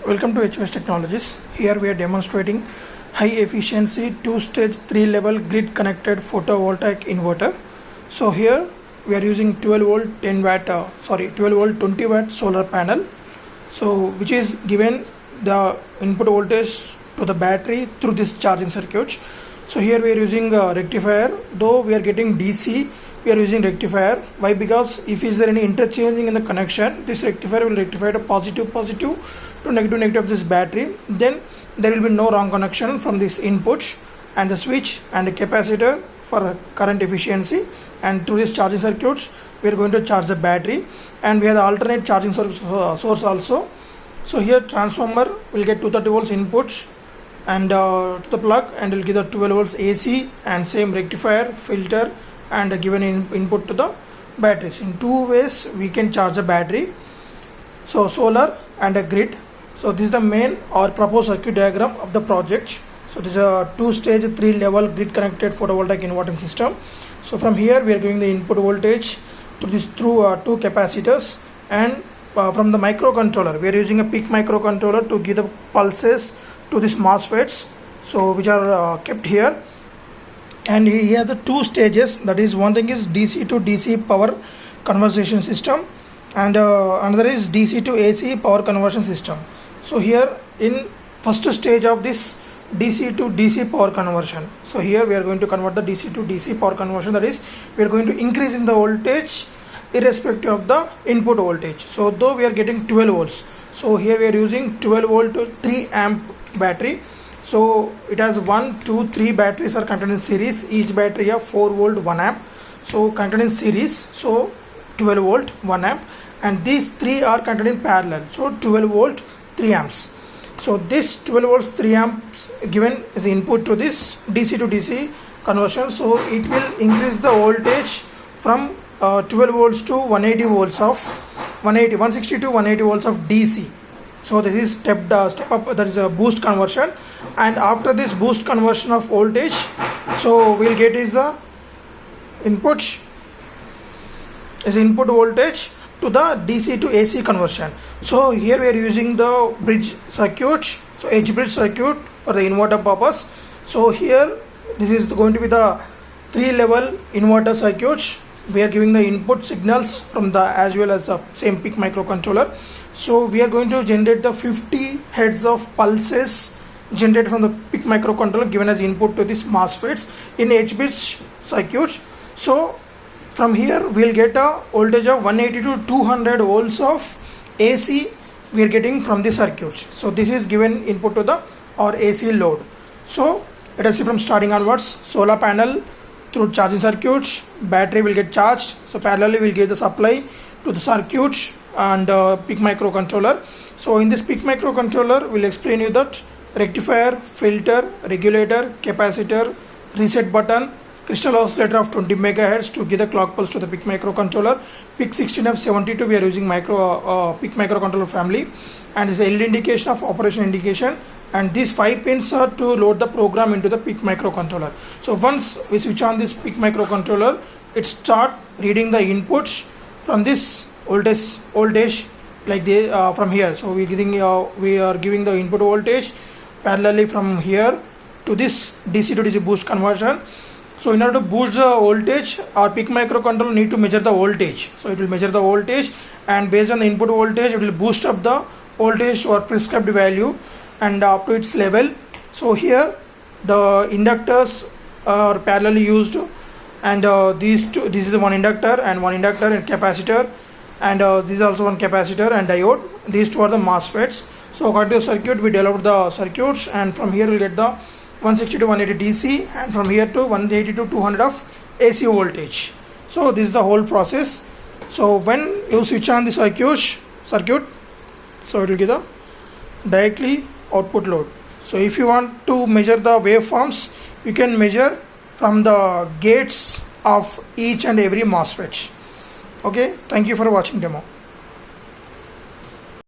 Welcome to HOS Technologies. Here we are demonstrating high efficiency 2-stage 3-level grid connected photovoltaic inverter. So here we are using 12 volt 12 volt 20 watt solar panel. So which is given the input voltage to the battery through this charging circuit. So here we are using a rectifier. Though we are getting DC, we are using rectifier. Why? Because if is there any interchanging in the connection, this rectifier will rectify the positive to negative of this battery. Then there will be no wrong connection from this input and the switch and the capacitor for current efficiency. And through this charging circuits, we are going to charge the battery, and we have the alternate charging source also. So here transformer will get 230 volts input and to the plug, and will give the 12 volts AC, and same rectifier, filter, and given input to the batteries. In two ways we can charge the battery, so solar and a grid. So this is the main or proposed circuit diagram of the project. So this is a 2-stage 3-level grid connected photovoltaic inverting system. So from here we are giving the input voltage through two capacitors, and from the microcontroller we are using a PIC microcontroller to give the pulses to these MOSFETs, so which are kept here. And here the two stages, that is, one thing is DC to DC power conversion system, and another is DC to AC power conversion system. So here in first stage of this DC to DC power conversion, so here we are going to convert the DC to DC power conversion, that is, we are going to increase in the voltage irrespective of the input voltage. So though we are getting 12 volts, so here we are using 12 volt to 3 amp battery. So it has 1, 2, 3 batteries are contained in series, each battery of 4 volt 1 amp, so contained in series, so 12 volt 1 amp, and these 3 are contained in parallel, so 12 volt 3 amps. So this 12 volts 3 amps given as input to this DC to DC conversion, so it will increase the voltage from 12 volts to 180 volts of 160 to 180 volts of DC. So this is step up, that is a boost conversion, and after this boost conversion of voltage, so we'll get is the input voltage to the DC to AC conversion. So here we are using the bridge circuit, so edge bridge circuit for the inverter purpose. So here this is going to be the 3-level inverter circuit. We are giving the input signals from the as well as the same PIC microcontroller. So we are going to generate the 50 heads of pulses generated from the PIC microcontroller given as input to this MOSFETs in H-bridge circuit. So from here we will get a voltage of 180 to 200 volts of AC we are getting from the circuit. So this is given input to the or AC load. So let us see from starting onwards. Solar panel through charging circuits, battery will get charged, so parallelly we will give the supply to the circuit and PIC microcontroller. So in this PIC microcontroller we will explain you that rectifier, filter, regulator, capacitor, reset button, crystal oscillator of 20 megahertz to give the clock pulse to the PIC microcontroller. PIC 16F72 we are using PIC microcontroller family, and is a LED indication of operation indication, and these 5 pins are to load the program into the PIC microcontroller. So once we switch on this PIC microcontroller, it start reading the inputs from this voltage like the from here. So we are giving the input voltage parallelly from here to this DC to DC boost conversion. So in order to boost the voltage, our PIC microcontroller need to measure the voltage. So it will measure the voltage, and based on the input voltage it will boost up the voltage to our prescribed value and up to its level. So here the inductors are parallelly used, and this is the one inductor and capacitor, and this is also one capacitor and diode. These two are the MOSFETs. So according to the circuit we developed the circuits, and from here we will get the 160 to 180 DC, and from here to 180 to 200 of AC voltage. So this is the whole process. So when you switch on the circuit, so it will give the directly output load. So if you want to measure the waveforms, you can measure from the gates of each and every MOSFET. Okay, thank you for watching demo.